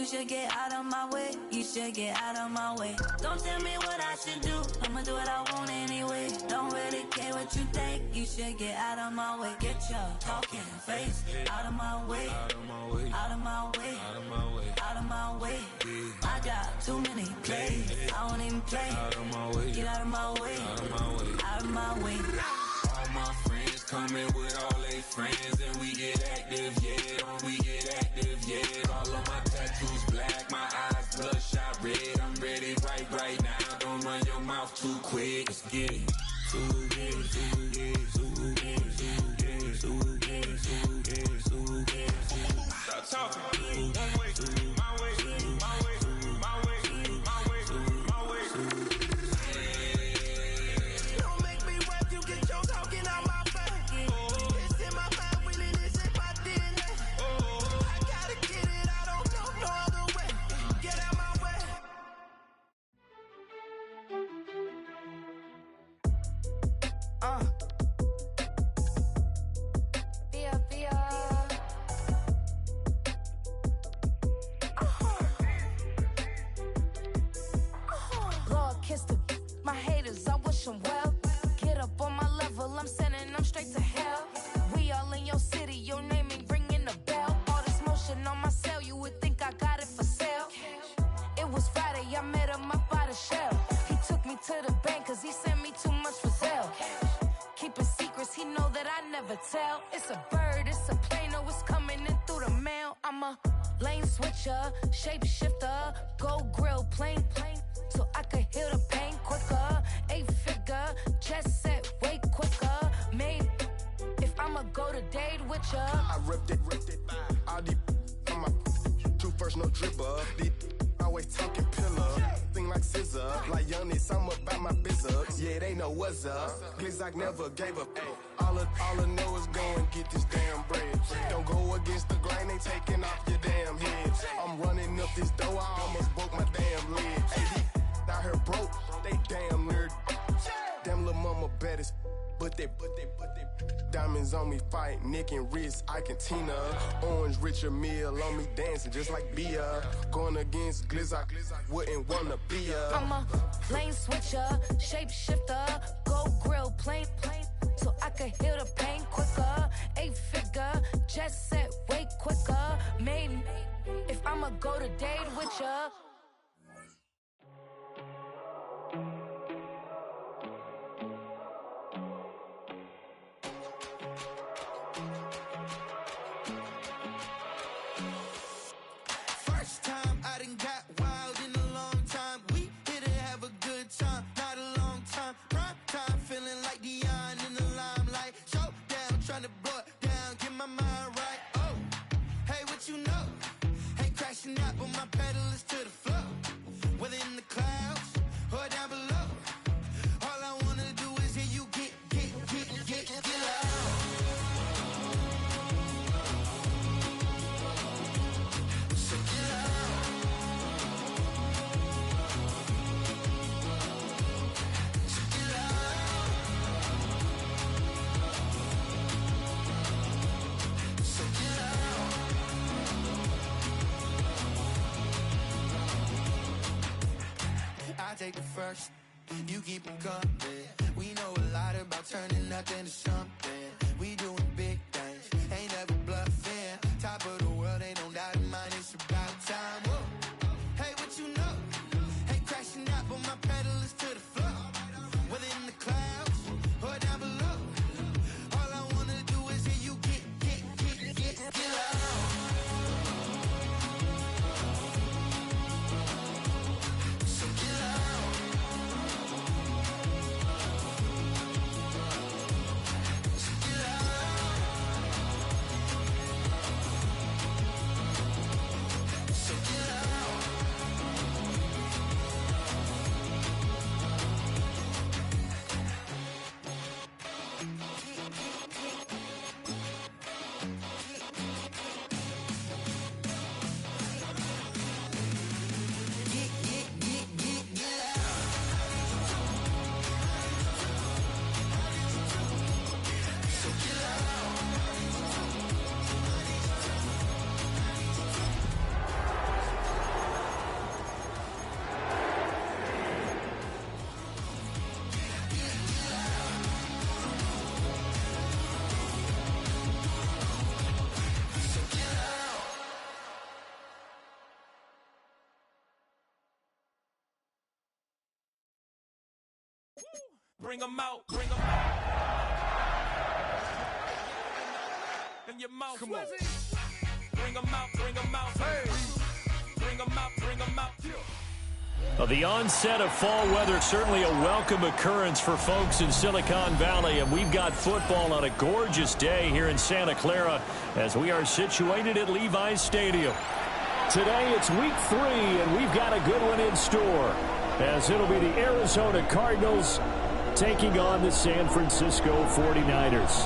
You should get out of my way. You should get out of my way. Don't tell me what I should do. I'ma do what I want anyway. Don't really care what you think. You should get out of my way. Get your talking face out of my way. Out of my way. Out of my way. Out of my way. Out of my way. I got too many plays. I won't even play. Out of my way. Get out of my way. Out of my way. Out of my way. All my friends coming with all they friends, and we get active, yeah. We get active, yeah. All of my tattoos black, my eyes bloodshot red. I'm ready right now. Don't run your mouth too quick. Let's get it. Stop talking. One way, my way, my way, my way, my way, my way. Don't make me rap, you get your talking out my face. It's in my mind, really, this in my DNA. I gotta get it, I don't know no other way. Get out my way. Lord, kiss the my haters, I wish them well. Get up on my level, I'm sending them straight to hell. We all in your city, your name ain't ringing the bell. All this motion on my cell, you would think I got it for sale. It was Friday, I met him up by the shell. He took me to the bank, cause he sent me too much for sale. Keeping secrets, he know that I never tell. It's a bird, it's a plane, oh, it's coming in through the mail. I'm a lane switcher, shapeshifter, go grill, plane, so I could heal the pain quicker. 8-figure, jet set, way quicker. Made, if I'ma go to date with ya. I ripped it, all these on my true first, no dribble. These always talking pillar, thing like scissor. Like youngest, I'm about my business. Yeah, they know what's up. Glizzock never gave up. All I know is go and get this damn bread. Don't go against the grain, they taking off your damn head. I'm running up this door, I almost broke my damn leg. Out here broke, they damn nerd. Damn little mama bad as but they diamonds on me fight, neck and wrist, I can Tina. Orange Richard Mill on me dancing just like Bia. Going against Glizzock, wouldn't wanna be a. I'm a lane switcher, shapeshifter, go grill, plane, so I could heal the pain quicker. 8-figure, jet set, way quicker. Maybe if I'ma go to date with ya. First time I done got wild in a long time. We here to have a good time, not a long time. Prime time, feeling like Dion in the limelight. Showdown, trying to blow it down, get my mind right. Oh, hey, what you know? Ain't crashing out, but my pedal is to the floor. Whether in the clouds or down below, all I wanna do is hear you get loud. So get loud. So get loud. So get loud. I take the first, you keep them coming. We know a lot about turning nothing to something. We doing big things, ain't never bluffing. Top of the world, ain't no doubt in mine, it's about time. Whoa. Hey, what you know? Ain't crashing out, but my pedal is to the floor. Whether in the clouds or down below, all I wanna do is hear you get loud. So get loud. So Bring them out, bring them out. In your mouth. Come on. Bring them out, bring them out. Hey. Bring them out, bring them out. The onset of fall weather, certainly a welcome occurrence for folks in Silicon Valley, and we've got football on a gorgeous day here in Santa Clara as we are situated at Levi's Stadium. Today it's week 3, and we've got a good one in store as it'll be the Arizona Cardinals taking on the San Francisco 49ers.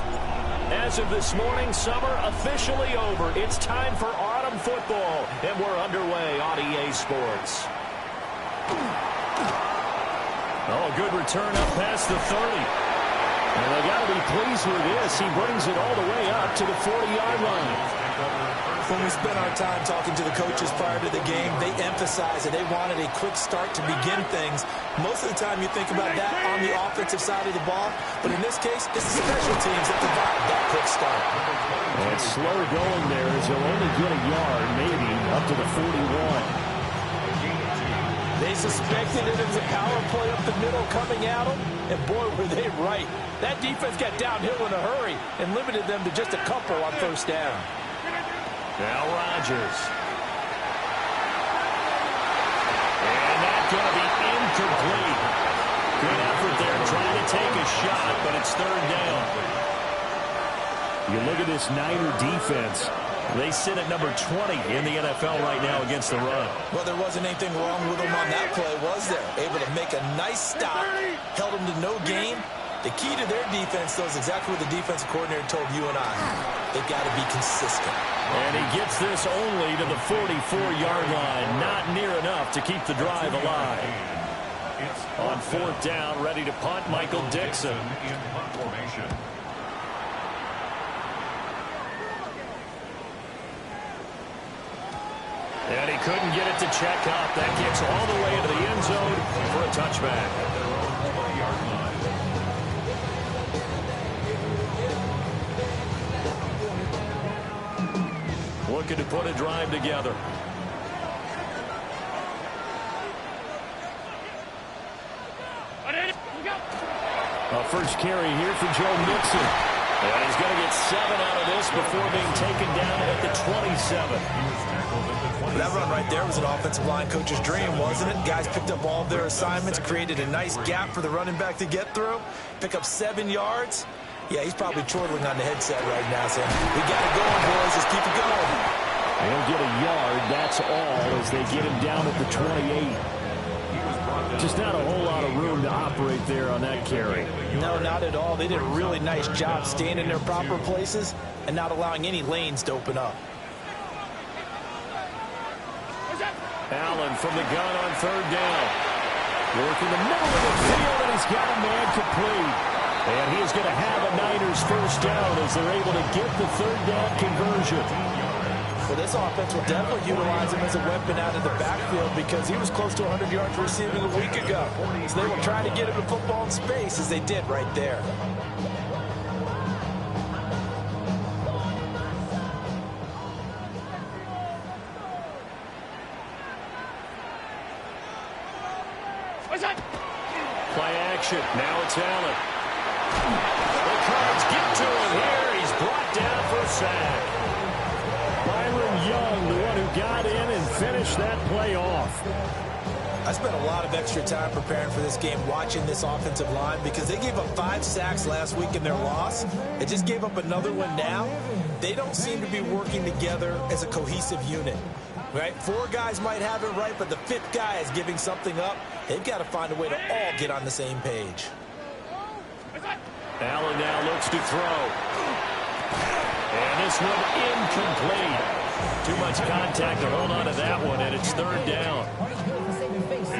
As of this morning, summer officially over. It's time for autumn football, and we're underway on EA Sports. Oh, good return up past the 30. And they got to be pleased with this. He brings it all the way up to the 40-yard line. When we spent our time talking to the coaches prior to the game, they emphasized that they wanted a quick start to begin things. Most of the time you think about that on the offensive side of the ball, but in this case, it's the special teams that provide that quick start. And it's slow going there as he'll only get a yard, maybe, up to the 41. They suspected it was a power play up the middle coming at them, and boy, were they right. That defense got downhill in a hurry and limited them to just a couple on first down. Now Rodgers. And that's going to be incomplete. Good effort there trying to take a shot, but it's third down. You look at this Niner defense. They sit at number 20 in the NFL right now against the run. Well, there wasn't anything wrong with them on that play, was there? Able to make a nice stop, held them to no gain. The key to their defense, though, is exactly what the defensive coordinator told you and I. They've got to be consistent. And he gets this only to the 44-yard line. Not near enough to keep the drive alive. On fourth down, ready to punt, Michael Dixon. And he couldn't get it to check up. That kicks all the way into the end zone for a touchback. Looking to put a drive together. First carry here for Joe Mixon. And he's going to get 7 out of this before being taken down at the 27. That run right there was an offensive line coach's dream, wasn't it? Guys picked up all of their assignments, created a nice gap for the running back to get through, pick up 7 yards. Yeah, he's probably chortling on the headset right now saying, we got it going, boys. Let's keep it going. He'll get a yard, that's all, as they get him down at the 28. Just not a whole lot of room to operate there on that carry. No, not at all. They did a really nice job staying in their proper places and not allowing any lanes to open up. Allen from the gun on third down. Working the middle of the field, and he's got a man complete. And he is going to have a Niners first down as they're able to get the third down conversion. Well, this offense will definitely utilize him as a weapon out of the backfield because he was close to 100 yards receiving a week ago. So they will try to get him the football in space as they did right there. Play action. Now it's Allen. The Cards get to him here. He's brought down for a sack. Byron Young, the one who got in and finished that play off. I spent a lot of extra time preparing for this game watching this offensive line because they gave up 5 sacks last week in their loss. They just gave up another one now. They don't seem to be working together as a cohesive unit. Right? 4 guys might have it right, but the 5th guy is giving something up. They've got to find a way to all get on the same page. Allen now looks to throw. And this one incomplete. Too much contact to hold on to that one, and it's third down.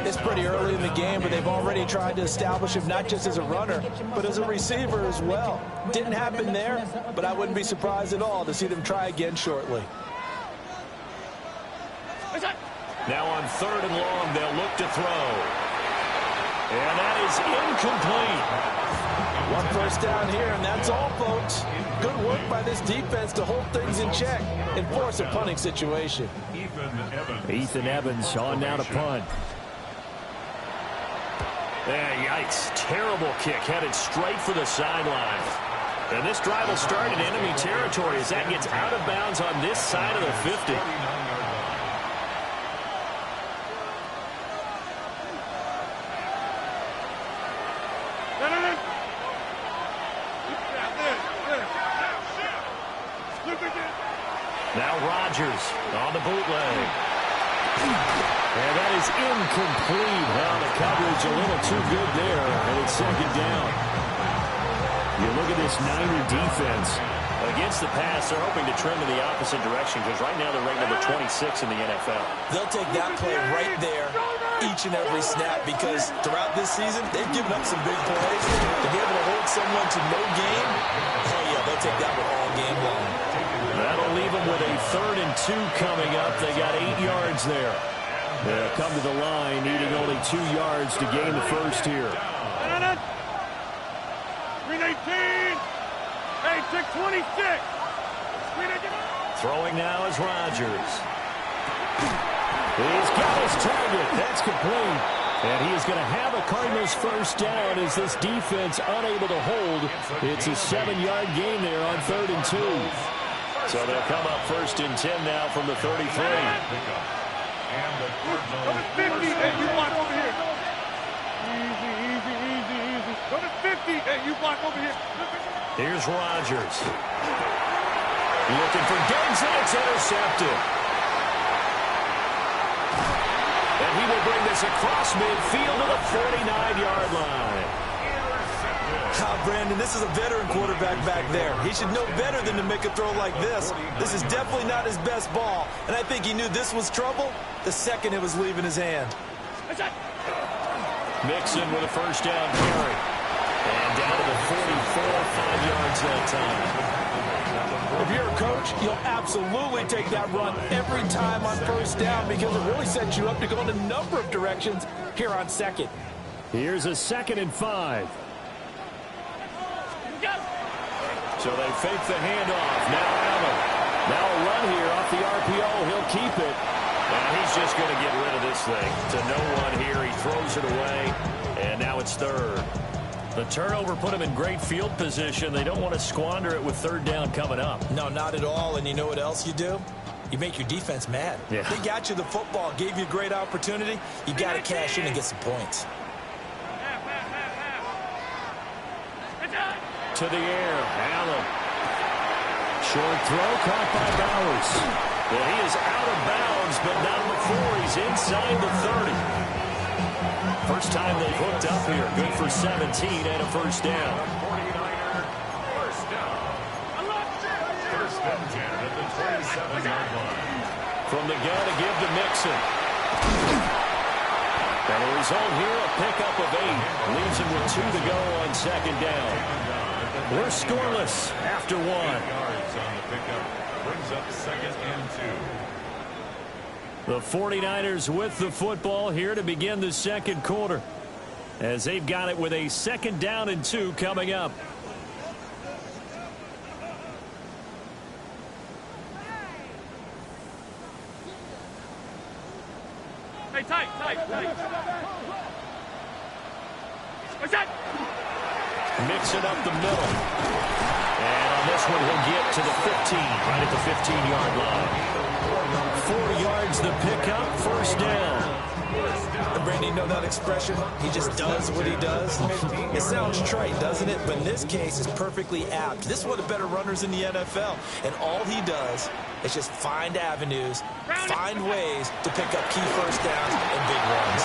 It's pretty early in the game, but they've already tried to establish him not just as a runner, but as a receiver as well. Didn't happen there, but I wouldn't be surprised at all to see them try again shortly. Now on third and long, they'll look to throw. And that is incomplete. 1 first down here, and that's all, folks. Good work by this defense to hold things in check and force a punting situation. Ethan Evans on now to punt. Yikes. Terrible kick headed straight for the sideline. And this drive will start in enemy territory as that gets out of bounds on this side of the 50. Now Rodgers on the bootleg. And that is incomplete. Well, the coverage a little too good there, and it's second down. You look at this Niner defense. Against the pass, they're hoping to trim in the opposite direction because right now they're ranked number 26 in the NFL. They'll take that play right there each and every snap because throughout this season, they've given up some big plays. To be able to hold someone to no gain, oh yeah, they'll take that one all game long. That'll leave them with a 3rd and 2 coming up. They got 8 yards there. They'll come to the line, needing only 2 yards to gain the first here. 318. Hey, 626. Throwing now is Rodgers. He's got his target. That's complete. And he is going to have a Cardinals first down as this defense unable to hold. It's a 7-yard gain there on 3rd and 2. So they'll come up 1st and 10 now from the 33. Number 50, hey, you block over here. Easy. Number 50, hey, you block over here. Here's Rodgers. Looking for Diggs, and it's intercepted. And he will bring this across midfield to the 49-yard line. Brandon, this is a veteran quarterback back there. He should know better than to make a throw like this. This is definitely not his best ball, and I think he knew this was trouble the second it was leaving his hand. Mixon with a first down carry. And down to the 44, 5 yards that time. If you're a coach, you'll absolutely take that run every time on first down because it really sets you up to go in a number of directions here on second. Here's a 2nd and 5. So they fake the handoff. Now Allen. Now a run here off the RPO. He'll keep it. And he's just going to get rid of this thing. To no one here. He throws it away. And now it's 3rd. The turnover put him in great field position. They don't want to squander it with 3rd down coming up. No, not at all. And you know what else you do? You make your defense mad. Yeah. They got you the football, gave you a great opportunity. You got to cash in and get some points. To the air, Allen. Short throw caught by Bowers. Well, he is out of bounds, but not before he's inside the 30. First time they've hooked up here. Good for 17 and a first down. First and 10 at the 27-yard line. From the gun to give to Mixon. And the result here, a pickup of 8. Leaves him with 2 to go on 2nd down. We're scoreless after 1. 8 yards on the pickup. Brings up 2nd and 2. The 49ers with the football here to begin the 2nd quarter. As they've got it with a 2nd down and 2 coming up. Hey, tight. What's that? Mixing up the middle. And on this one, he'll get to the 15, right at the 15-yard line. 4 yards the pickup, first down. And Brandon, you know that expression? He just does what he does. It sounds trite, doesn't it? But in this case, it's perfectly apt. This is one of the better runners in the NFL. And all he does is just find avenues, find ways to pick up key first downs and big runs.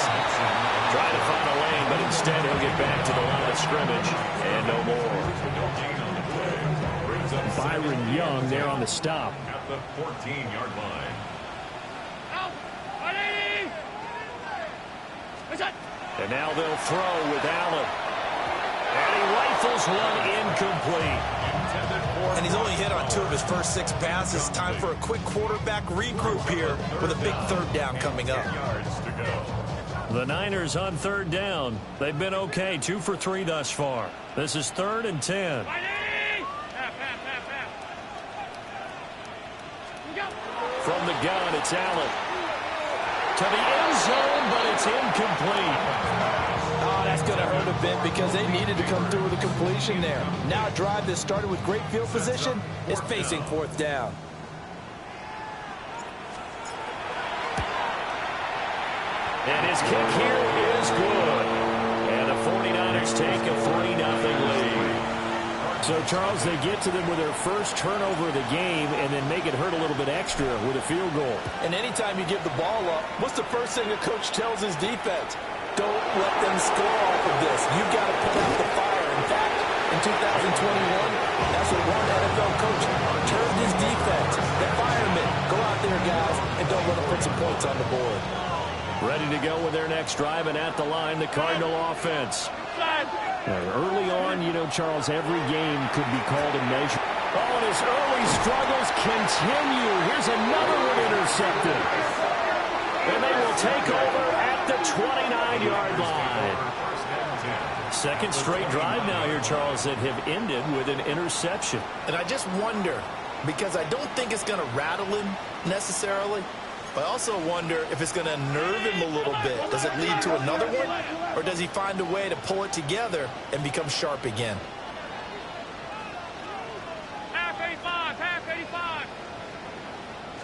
Trying to find a lane, but instead he'll get back to the line of scrimmage and no more. Byron Young there on the stop. At the 14-yard line. And now they'll throw with Allen. And he rifles one incomplete. And he's only hit on 2 of his first 6 passes. Time for a quick quarterback regroup here with a big 3rd down coming up. The Niners on 3rd down. They've been okay, 2 for 3 thus far. This is 3rd and 10. From the gun, it's Allen. To the end zone, but it's incomplete. Oh, that's going to hurt a bit because they needed to come through with a completion there. Now a drive that started with great field position is facing fourth down. And his kick here is good. And the 49ers take a 3-0 lead. So, Charles, they get to them with their first turnover of the game and then make it hurt a little bit extra with a field goal. And anytime you give the ball up, what's the first thing a coach tells his defense? Don't let them score off of this. You've got to put out the fire. In fact, in 2021, that's what one NFL coach termed his defense. The firemen. Go out there, guys, and don't let them put some points on the board. Ready to go with their next drive, and at the line, the Cardinal offense. Early on, you know, Charles, every game could be called a measure. Oh, and his early struggles continue. Here's another one intercepted. And they will take over at the 29-yard line. Second straight drive now here, Charles, that have ended with an interception. And I just wonder, because I don't think it's going to rattle him necessarily, but I also wonder if it's going to nerve him a little bit. Does it lead to another one? Or does he find a way to pull it together and become sharp again? Half 85, half 85.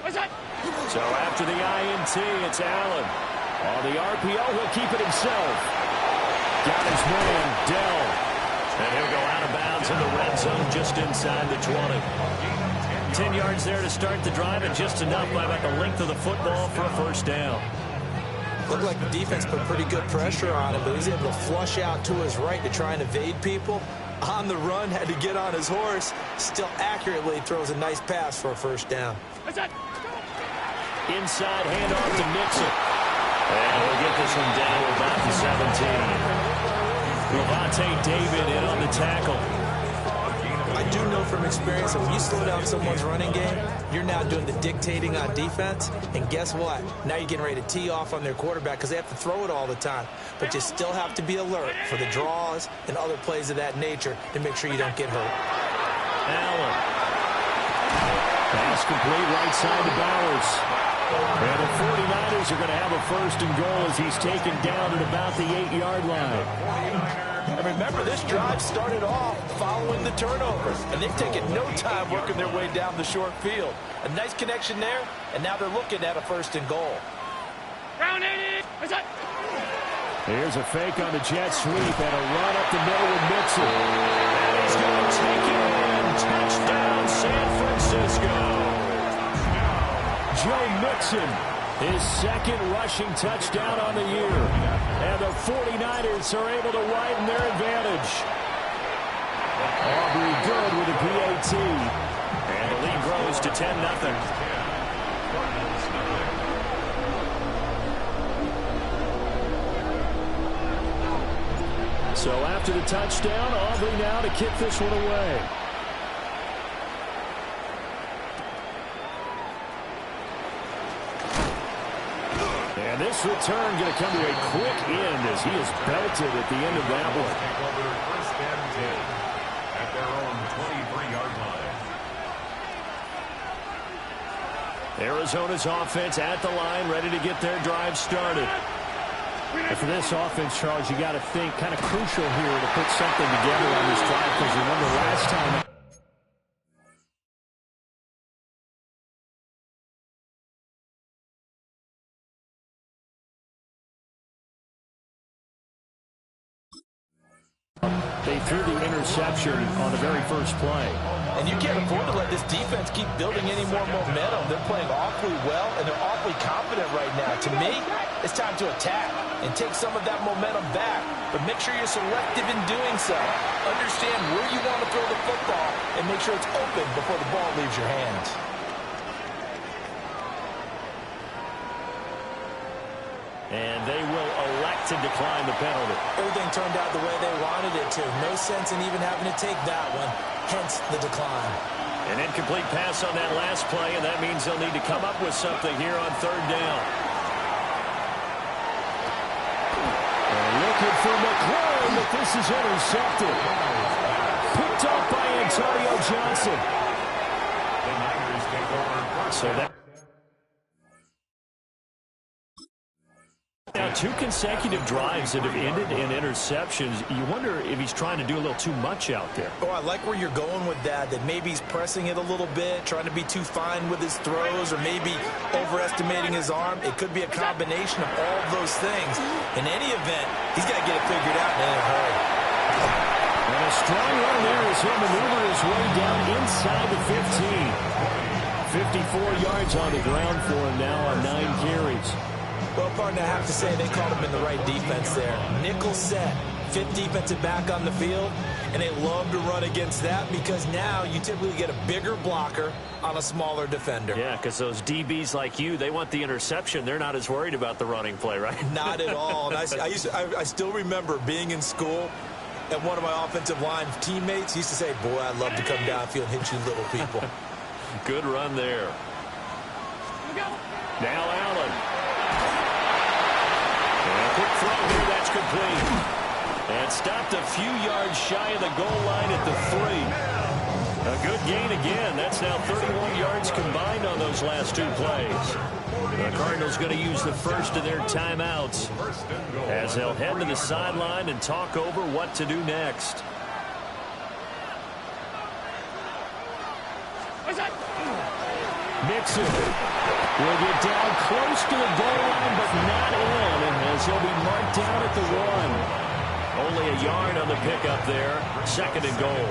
What's that? So after the INT, it's Allen. On the RPO, he'll keep it himself. Got his man, Dell. And he'll go out of bounds in the red zone just inside the 20. 10 yards there to start the drive, and just enough by about the length of the football for a first down. Looked like the defense put pretty good pressure on him, but he was able to flush out to his right to try and evade people. On the run, had to get on his horse. Still accurately throws a nice pass for a first down. Inside handoff to Mixon. And we'll get this one down about the 17. Lavonte David in on the tackle. I do know from experience that when you slow down someone's running game, you're now doing the dictating on defense. And guess what? Now you're getting ready to tee off on their quarterback because they have to throw it all the time. But you still have to be alert for the draws and other plays of that nature to make sure you don't get hurt. Allen. Pass complete right side to Bowers. And the 49ers are going to have a first and goal as he's taken down at about the 8-yard line. And remember, this drive started off following the turnover, and they've taken no time working their way down the short field. A nice connection there, and now they're looking at a first and goal. Round 80. What's that? Here's a fake on the jet sweep and a run up the middle with Mixon. And he's going to take it in. Touchdown, San Francisco. Joe Mixon, his second rushing touchdown on the year. And the 49ers are able to widen their advantage. Aubrey good with a PAT. And the lead grows to 10-0. So after the touchdown, Aubrey now to kick this one away. And this return going to come to a quick end as he is belted at the end of that one. Take over first and 10 at their own 23-yard line. Arizona's offense at the line, ready to get their drive started. And for this offense, Charles, you got to think kind of crucial here to put something together on this drive, because remember last time. They threw the interception on the very first play. And you can't afford to let this defense keep building any more momentum. They're playing awfully well, and they're awfully confident right now. To me, it's time to attack and take some of that momentum back. But make sure you're selective in doing so. Understand where you want to throw the football and make sure it's open before the ball leaves your hands. And they will elect to decline the penalty. Everything turned out the way they wanted it to. No sense in even having to take that one, hence the decline. An incomplete pass on that last play, and that means they'll need to come up with something here on third down. And looking for McLaurin, but this is intercepted. Picked up by Antonio Johnson. The Niners take over first. So that Now, 2 consecutive drives that have ended in interceptions. You wonder if he's trying to do a little too much out there. Oh, I like where you're going with that maybe he's pressing it a little bit, trying to be too fine with his throws, or maybe overestimating his arm. It could be a combination of all of those things. In any event, he's got to get it figured out in a hurry. And a strong run there as he'll maneuver his way down inside the 15. 54 yards on the ground for him now on 9 carries. Well, partner, I have to say they called him in the right defense there. Nickel set, 5th defensive back on the field, and they love to run against that because now you typically get a bigger blocker on a smaller defender. Yeah, because those DBs like you, they want the interception. They're not as worried about the running play, right? Not at all. And I still remember being in school, and one of my offensive line teammates used to say, boy, I'd love to come downfield and hit you little people. Good run there. Now Allen. And a quick throw here, that's complete. And stopped a few yards shy of the goal line at the 3. A good gain again. That's now 31 yards combined on those last 2 plays. The Cardinals going to use the first of their timeouts as they'll head to the sideline and talk over what to do next. Mixon will get down close to the goal line, but not in, as he'll be marked down at the 1. Only a yard on the pickup there. 2nd and goal.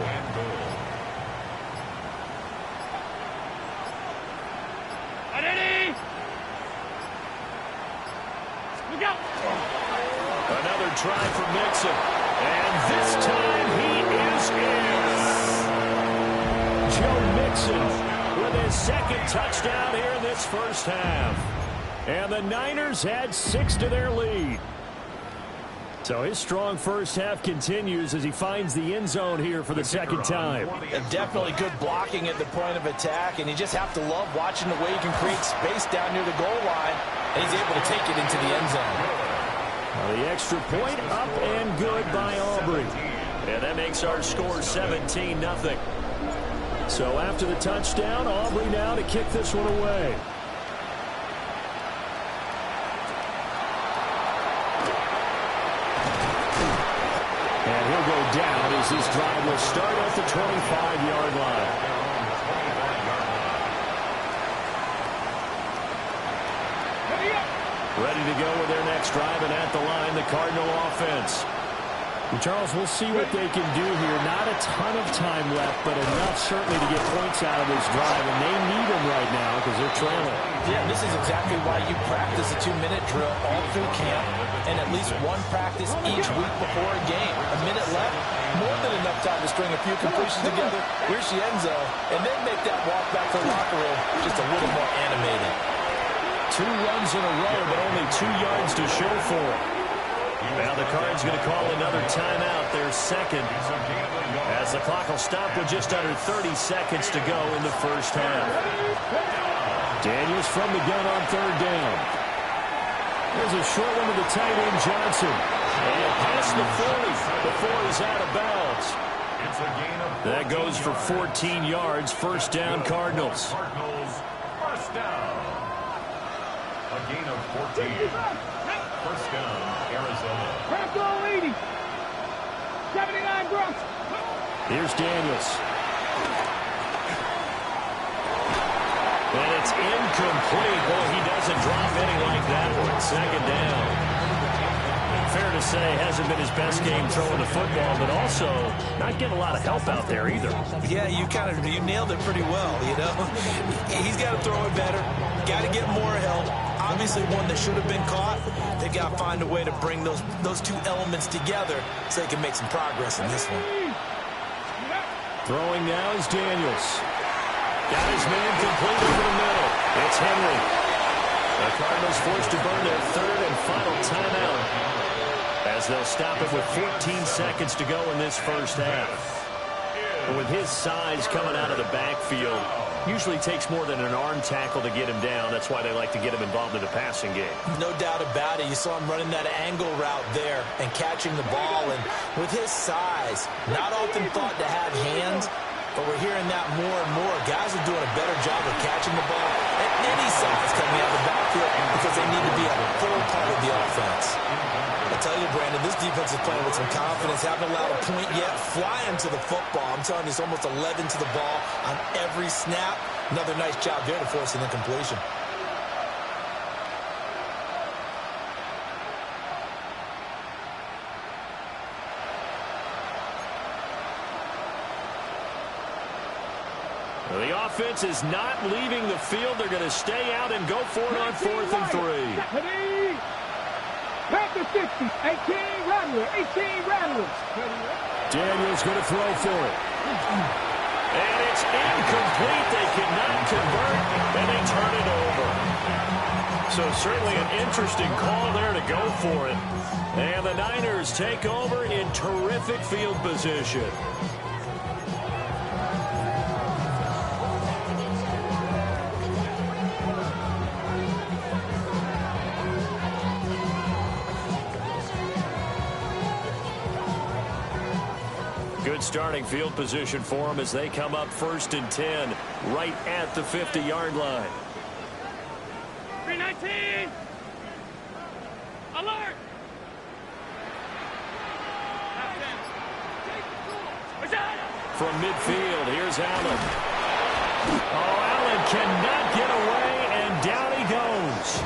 Another try for Mixon. And this time he is in. Joe Mixon with his 2nd touchdown here in this first half. And the Niners add 6 to their lead. So his strong first half continues as he finds the end zone here for the 2nd time. And definitely good blocking at the point of attack, and you just have to love watching the way he can create space down near the goal line, and he's able to take it into the end zone. Well, the extra point up and good by Aubrey. And that makes our score 17-0. So after the touchdown, Aubrey now to kick this one away. And he'll go down as this drive will start at the 25-yard line. Ready to go with their next drive, and at the line, the Cardinal offense. And Charles, we'll see what they can do here. Not a ton of time left, but enough certainly to get points out of this drive, and they need them right now because they're trailing. Yeah, this is exactly why you practice a 2-minute drill all through camp and at least one practice each week before a game. A minute left, more than enough time to string a few completions together, reach the end zone, and then make that walk back to the locker room just a little more animated. 2 runs in a row, but only 2 yards to show for it. Now the Cards going to call another timeout, their 2nd, as the clock will stop with just under 30 seconds to go in the first half. Daniels from the gun on 3rd down. There's a short one to the tight end, Johnson. And past the 40 before he's out of bounds. That goes for 14 yards. First down, Cardinals. First down. A gain of 14. First down, Arizona. Bronco 80. 79 Bronco. Here's Daniels. And it's incomplete. Boy, he doesn't drop any like that one. 2nd down. Fair to say, hasn't been his best game throwing the football, but also not getting a lot of help out there either. Yeah, you nailed it pretty well, you know. He's got to throw it better. Got to get more help. Obviously one that should have been caught. They got to find a way to bring those 2 elements together so they can make some progress in this one. Throwing now is Daniels. Got his man complete over the middle. It's Henry. The Cardinals forced to burn their 3rd and final timeout as they'll stop it with 14 seconds to go in this first half. But with his size coming out of the backfield, usually takes more than an arm tackle to get him down. That's why they like to get him involved in the passing game. No doubt about it. You saw him running that angle route there and catching the ball. And with his size, not often thought to have hands, but we're hearing that more and more. Guys are doing a better job of catching the ball at any size coming out of the backfield because they need to be a full part of the offense. I tell you, Brandon, this defense is playing with some confidence. Haven't allowed a point yet. Flying to the football. I'm telling you, it's almost 11 to the ball on every snap. Another nice job there to force an incompletion. The offense is not leaving the field. They're going to stay out and go for it on 4th and 3. Back to 60. 18 Rattler. 18 Rattler. Daniels going to throw for it. And it's incomplete. They cannot convert, and they turn it over. So certainly an interesting call there to go for it. And the Niners take over in terrific field position. Good starting field position for them as they come up 1st and 10 right at the 50-yard line. 319. Alert. From midfield, here's Allen. Oh, Allen cannot get away, and down he goes.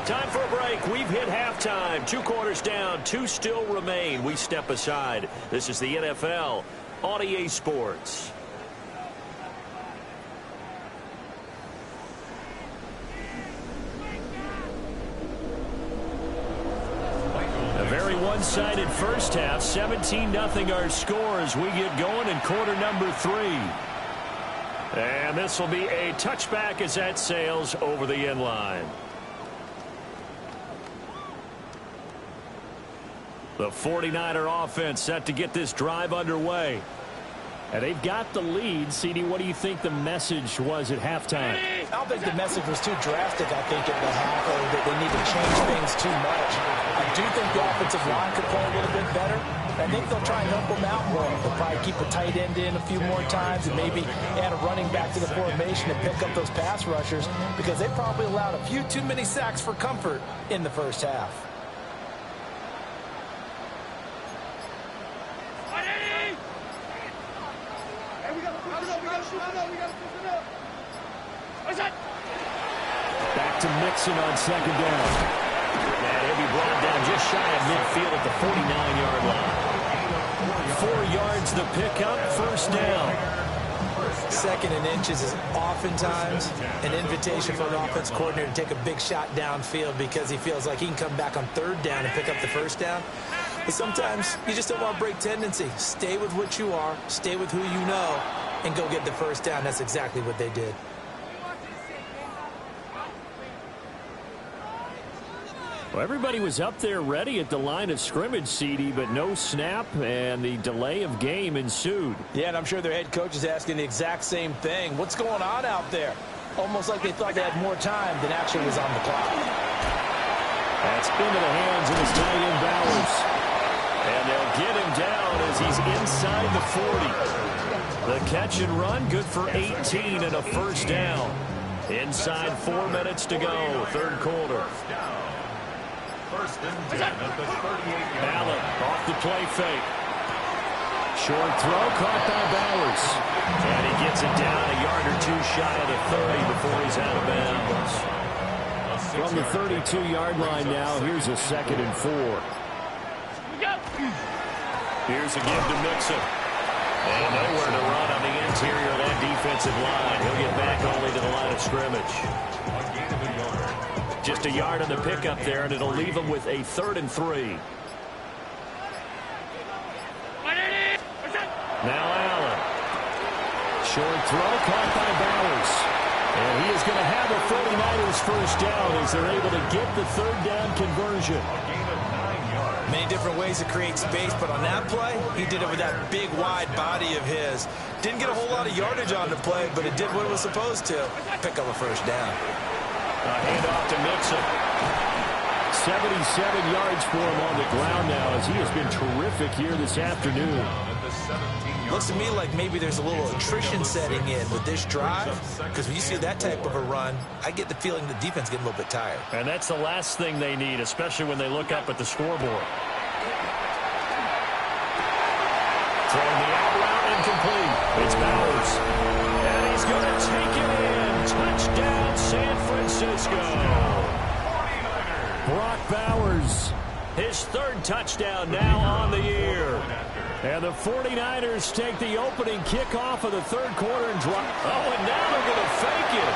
Time for a break. We've hit halftime. 2 quarters down. 2 still remain. We step aside. This is the NFL on EA Sports. A very one-sided first half. 17-0 our score as we get going in quarter number 3. And this will be a touchback as that sails over the end line. The 49er offense set to get this drive underway. And they've got the lead. CD, what do you think the message was at halftime? I don't think the message was too drastic, I think, at the half, or that they need to change things too much. I do think the offensive line could play a little bit better. I think they'll try and help them out more. They'll probably keep a tight end in a few more times and maybe add a running back to the formation and pick up those pass rushers because they probably allowed a few too many sacks for comfort in the first half. Back to Mixon on 2nd down. And he'll be brought down just shy of midfield at the 49-yard line. 4 yards the pickup, 1st down. 2nd and inches is oftentimes an invitation for an offense coordinator to take a big shot downfield because he feels like he can come back on 3rd down and pick up the 1st down. But sometimes you just don't want to break tendency. Stay with what you are, stay with who you know, and go get the 1st down. That's exactly what they did. Well, everybody was up there ready at the line of scrimmage, CD, but no snap, and the delay of game ensued. Yeah, and I'm sure their head coach is asking the exact same thing. What's going on out there? Almost like they thought they had more time than actually was on the clock. That's into the hands of his tight end, Bowers. And they'll get him down as he's inside the 40. The catch and run, good for 18 and a 1st down. Inside 4 minutes to go, 3rd quarter. 1st and 10 at the 38-yard line. Allen off the play fake. Short throw caught by Bowers. And he gets it down a yard or 2 shy of the 30 before he's out of bounds. From the 32-yard line now, here's a 2nd and 4. Here's a give to Mixon. And nowhere to run on the interior of that defensive line. He'll get back only to the line of scrimmage. Just a yard on the pickup there, and it'll leave him with a 3rd and 3. Now Allen. Short throw caught by Bowers. And he is going to have the 49ers 1st down as they're able to get the 3rd down conversion. Many different ways to create space, but on that play, he did it with that big, wide body of his. Didn't get a whole lot of yardage on the play, but it did what it was supposed to. Pick up a 1st down. Hand off to Mixon. 77 yards for him on the ground now, as he has been terrific here this afternoon. Looks to me like maybe there's a little attrition setting in with this drive, because when you see that type of a run, I get the feeling the defense getting a little bit tired. And that's the last thing they need, especially when they look up at the scoreboard. Throwing the out route incomplete. It's Bowers. And he's going to take it in. Touchdown, San Francisco. Brock Bowers, his third touchdown now on the year. And the 49ers take the opening kickoff of the third quarter and drop. Oh, and now they're going to fake it.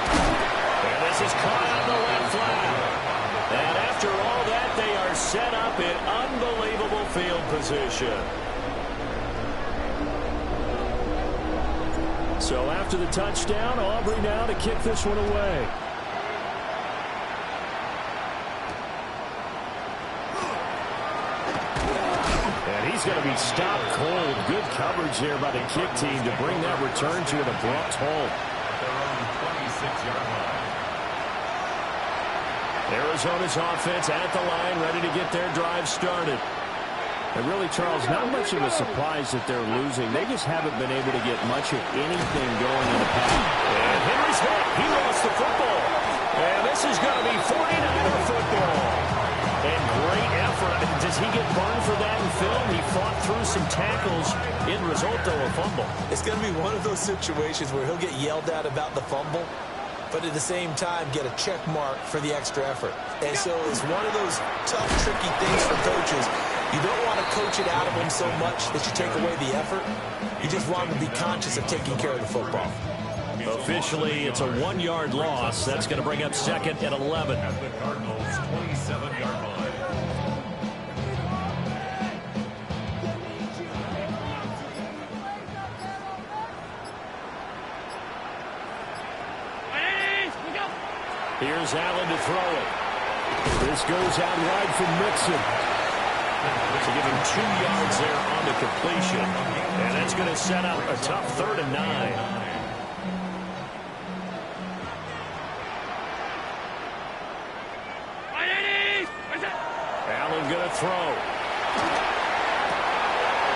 And this is caught on the left flat. And after all that, they are set up in unbelievable field position. So after the touchdown, Aubrey now to kick this one away. And he's going to be stopped cold. Good coverage there by the kick team to bring that return to an abrupt halt. Arizona's offense at the line, ready to get their drive started. And really, Charles, not much of a surprise that they're losing. They just haven't been able to get much of anything going in the pass. And Henry's hit. He lost the football. And this is going to be 49er football. And great effort. Does he get burned for that in film? He fought through some tackles. In result, though, a fumble. It's going to be one of those situations where he'll get yelled at about the fumble, but at the same time get a check mark for the extra effort. And so it's one of those tough, tricky things for coaches. You don't want to coach it out of them so much that you take away the effort. You just want them to be conscious of taking care of the football. Officially, it's a 1-yard loss. That's going to bring up second and 11. At the Cardinals' 27-yard line. Here's Allen to throw it. This goes out wide from Mixon. To give him 2 yards there on the completion. And that's going to set up a tough 3rd and 9. Allen going to throw.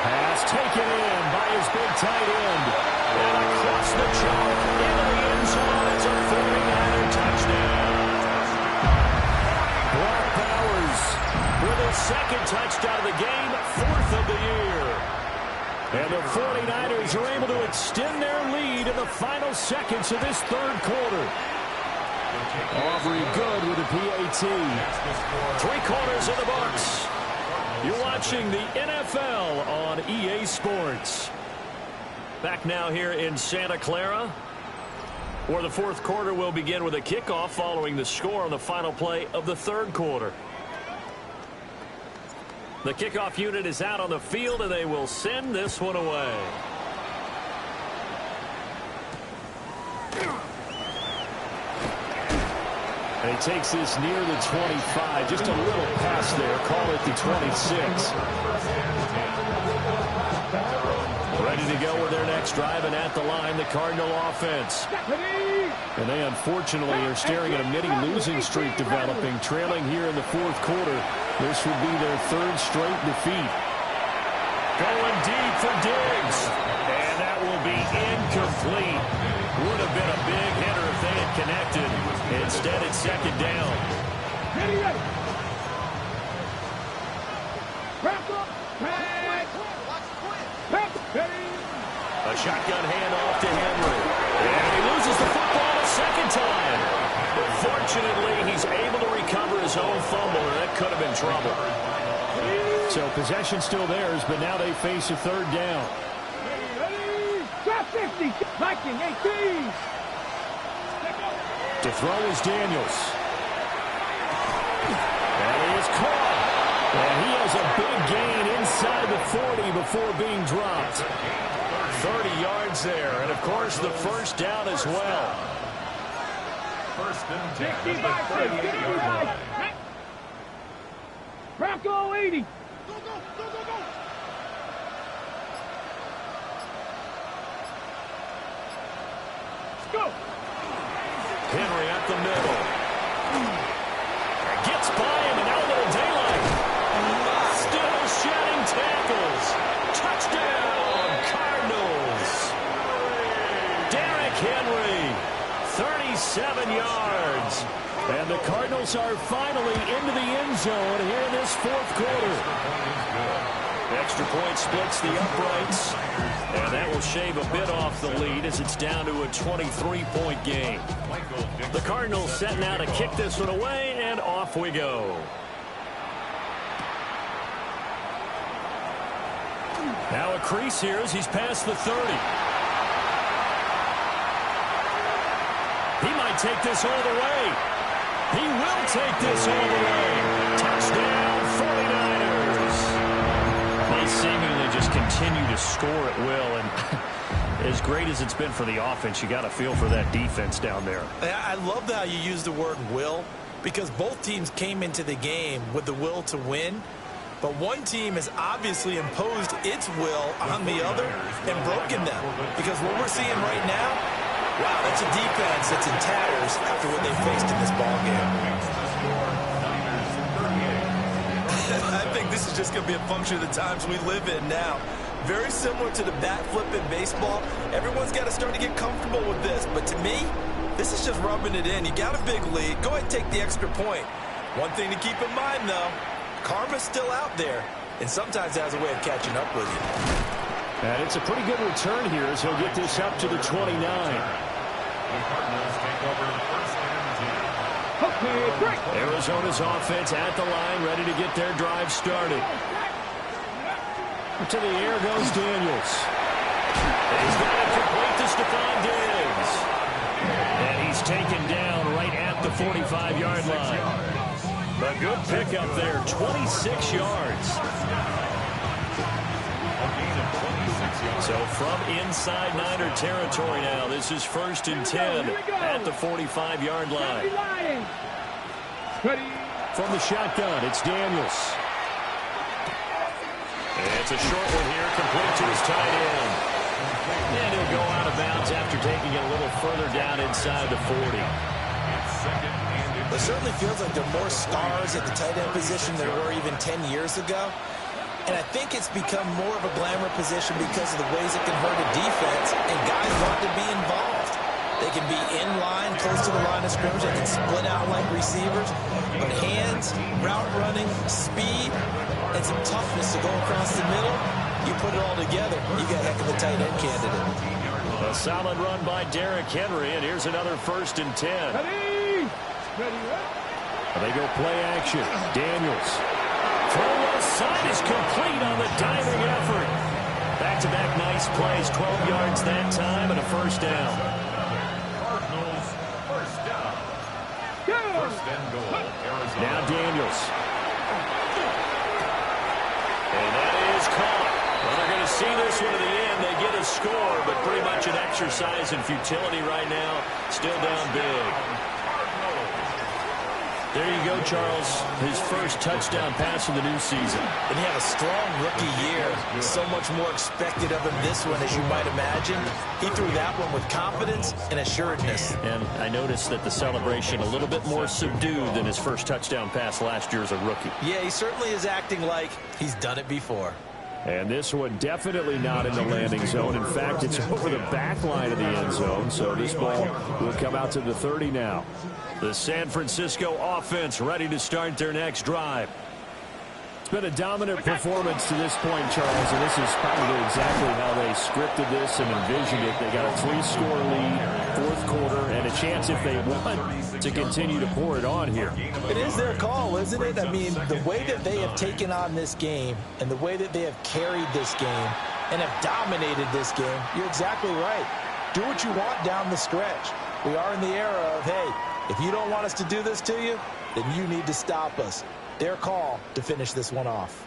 Pass taken in by his big tight end. And across the chalk into the end zone. It's a 49er touchdown. Brock Bowers with his second touchdown of the game, 4th of the year. And the 49ers are able to extend their lead in the final seconds of this third quarter. Aubrey good with the PAT. 3 quarters in the books. You're watching the NFL on EA Sports. Back now here in Santa Clara, where the fourth quarter will begin with a kickoff following the score on the final play of the third quarter. The kickoff unit is out on the field, and they will send this one away. And he takes this near the 25. Just a little pass there. Call it the 26. Ready to go with their next drive, and at the line, the Cardinal offense. And they unfortunately are staring at a mini losing streak developing, trailing here in the fourth quarter. This would be their 3rd straight defeat. Going deep for Diggs. And that will be incomplete. Would have been a big hitter if they had connected. Instead, it's 2nd down. A shotgun handoff to Henry. And he loses the football a second time. But fortunately, he's able to recover his own fumble, and that could have been trouble. So possession still theirs, but now they face a 3rd down. To throw is Daniels. And he is caught. And he has a big gain inside the 40 before being dropped. 30 yards there. And, of course, the first down as well. First and 10 at the 38-yard line. Bronco 80. Go. Henry at the middle. Gets by him, and now a little Henry, 37 yards. And the Cardinals are finally into the end zone here in this fourth quarter. Extra point splits the uprights, and that will shave a bit off the lead as it's down to a 23-point game. The Cardinals set now to kick this one away, and off we go. Now a crease here as he's past the 30. He might take this all the way. He will take this all the way. Touchdown, 49ers. They seemingly just continue to score at will, and as great as it's been for the offense, you got to feel for that defense down there. I love how you use the word will, because both teams came into the game with the will to win, but one team has obviously imposed its will on the other and broken them, because what we're seeing right now, wow, that's a defense that's in tatters after what they faced in this ballgame. I think this is just going to be a function of the times we live in now. Very similar to the bat flip in baseball. Everyone's got to start to get comfortable with this. But to me, this is just rubbing it in. You got a big lead. Go ahead and take the extra point. One thing to keep in mind, though, karma's still out there, and sometimes it has a way of catching up with you. And it's a pretty good return here as he'll get this up to the 29. The Cardinals take over first and 10. Arizona's offense at the line, ready to get their drive started. To the air goes Daniels. He's got it complete to Stephon Diggs. And he's taken down right at the 45-yard line. A good pickup there, 26 yards. So from inside Niner territory now, this is 1st and 10 at the 45-yard line. From the shotgun, it's Daniels. It's a short one here, complete to his tight end. And he'll go out of bounds after taking it a little further down inside the 40. It certainly feels like there are more stars at the tight end position than there were even 10 years ago. And I think it's become more of a glamour position because of the ways it can hurt a defense, and guys want to be involved. They can be in line, close to the line of scrimmage. They can split out like receivers. But hands, route running, speed, and some toughness to go across the middle, you put it all together, you got a heck of a tight end candidate. A solid run by Derrick Henry, and here's another 1st and 10. They go play action. Daniels. Throw left side is complete on the diving effort. Back-to-back nice plays, 12 yards that time, and a first down. Cardinals first down. First and goal, Arizona. Now Daniels. And that is caught. Well, they're going to see this one to the end. They get a score, but pretty much an exercise in futility right now. Still down big. There you go, Charles. His first touchdown pass of the new season. And he had a strong rookie year. So much more expected of him this one, as you might imagine. He threw that one with confidence and assuredness. And I noticed that the celebration a little bit more subdued than his first touchdown pass last year as a rookie. Yeah, he certainly is acting like he's done it before. And this one definitely not in the landing zone. In fact, it's over the back line of the end zone. So this ball will come out to the 30 now. The San Francisco offense ready to start their next drive. It's been a dominant performance to this point, Charles, and this is probably exactly how they scripted this and envisioned it. They got a 3-score lead, fourth quarter, and a chance if they want to continue to pour it on here. It is their call, isn't it? I mean, the way that they have taken on this game and the way that they have carried this game and have dominated this game, you're exactly right. Do what you want down the stretch. We are in the era of, hey, if you don't want us to do this to you, then you need to stop us. Their call to finish this one off.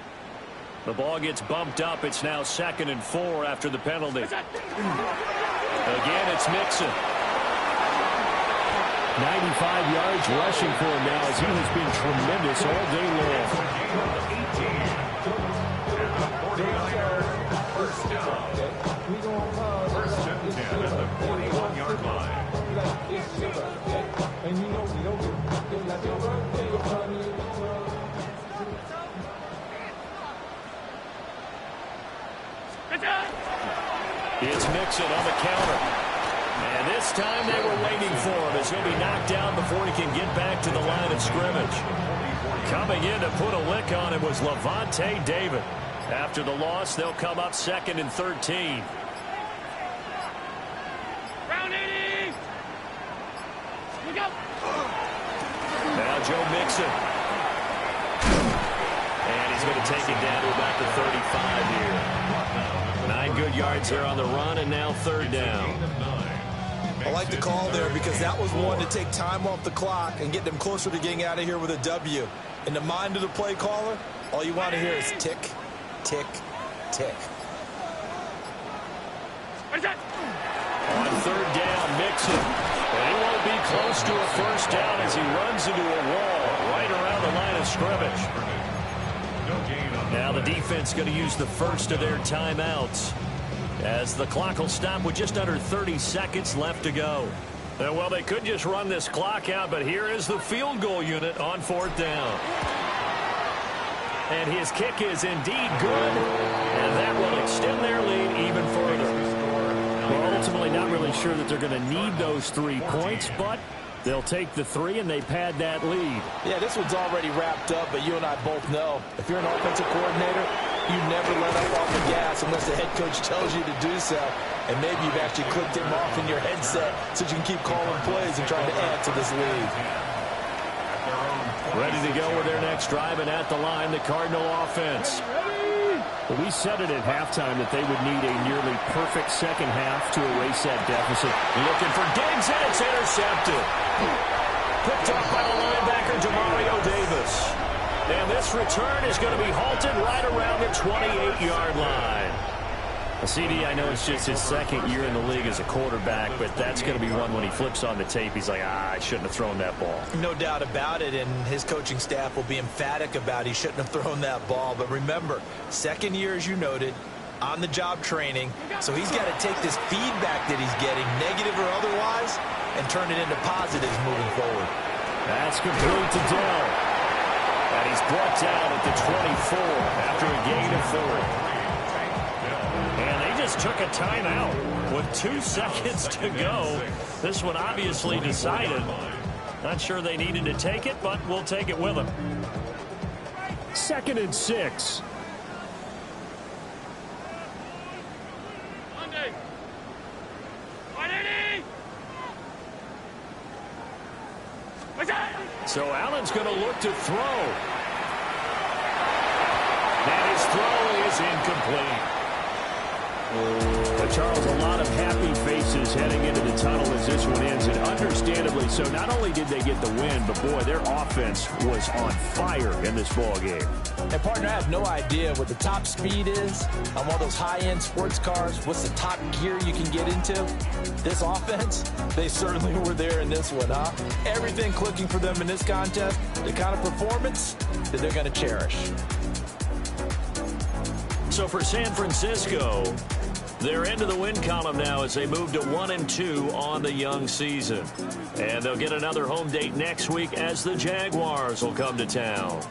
The ball gets bumped up. It's now 2nd and 4 after the penalty. Again, it's Mixon. 95 yards rushing for him now as he has been tremendous all day long. First and 10 at the 41-yard line. It's Mixon on the counter. And this time they were waiting for him as he'll be knocked down before he can get back to the line of scrimmage. Coming in to put a lick on him was Lavonte David. After the loss, they'll come up 2nd and 13. Round 80. We go. Now Joe Mixon. And he's going to take it down to about the 35 here. 9 good yards there on the run, and now 3rd down. I like the call there because that was one to take time off the clock and get them closer to getting out of here with a W. In the mind of the play caller, all you want to hear is tick, tick, tick. What is that? On 3rd down, Mixon. And he won't be close to a 1st down as he runs into a wall right around the line of scrimmage. Now the defense going to use the first of their timeouts as the clock will stop with just under 30 seconds left to go. Well, they could just run this clock out, but here is the field goal unit on 4th down. And his kick is indeed good, and that will extend their lead even further. Well, ultimately not really sure that they're going to need those 3 points, but they'll take the 3 and they pad that lead. Yeah, this one's already wrapped up, but you and I both know if you're an offensive coordinator, you never let up off the gas unless the head coach tells you to do so. And maybe you've actually clicked him off in your headset so you can keep calling plays and trying to add to this lead. Ready to go with their next drive, and at the line, the Cardinal offense. Well, we said it at halftime that they would need a nearly perfect second half to erase that deficit. Looking for Diggs, and it's intercepted. Picked up by the linebacker, Demario Davis. And this return is going to be halted right around the 28-yard line. CD, I know it's just his 2nd year in the league as a quarterback, but that's going to be one when he flips on the tape, he's like, I shouldn't have thrown that ball. No doubt about it, and his coaching staff will be emphatic about he shouldn't have thrown that ball. But remember, 2nd year, as you noted, on-the-job training, so he's got to take this feedback that he's getting, negative or otherwise, and turn it into positives moving forward. That's complete to Dell. And he's brought down at the 24 after a gain of 4. And they just took a timeout with 2 seconds to go. This one obviously decided. Not sure they needed to take it, but we'll take it with them. 2nd and 6. Monday. 180. What's that? So Allen's going to look to throw. And his throw is incomplete. But, Charles, a lot of happy faces heading into the tunnel as this one ends, and understandably so. Not only did they get the win, but, boy, their offense was on fire in this ball game. And, partner, I have no idea what the top speed is on one of those high-end sports cars. What's the top gear you can get into? This offense, they certainly were there in this one, huh? Everything clicking for them in this contest, the kind of performance that they're going to cherish. So for San Francisco, they're into the win column now as they move to 1-2 on the young season. And they'll get another home date next week as the Jaguars will come to town.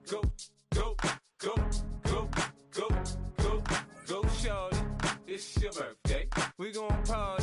Go, go, go, go, go, go, go, shorty. It's your birthday. We gon' party.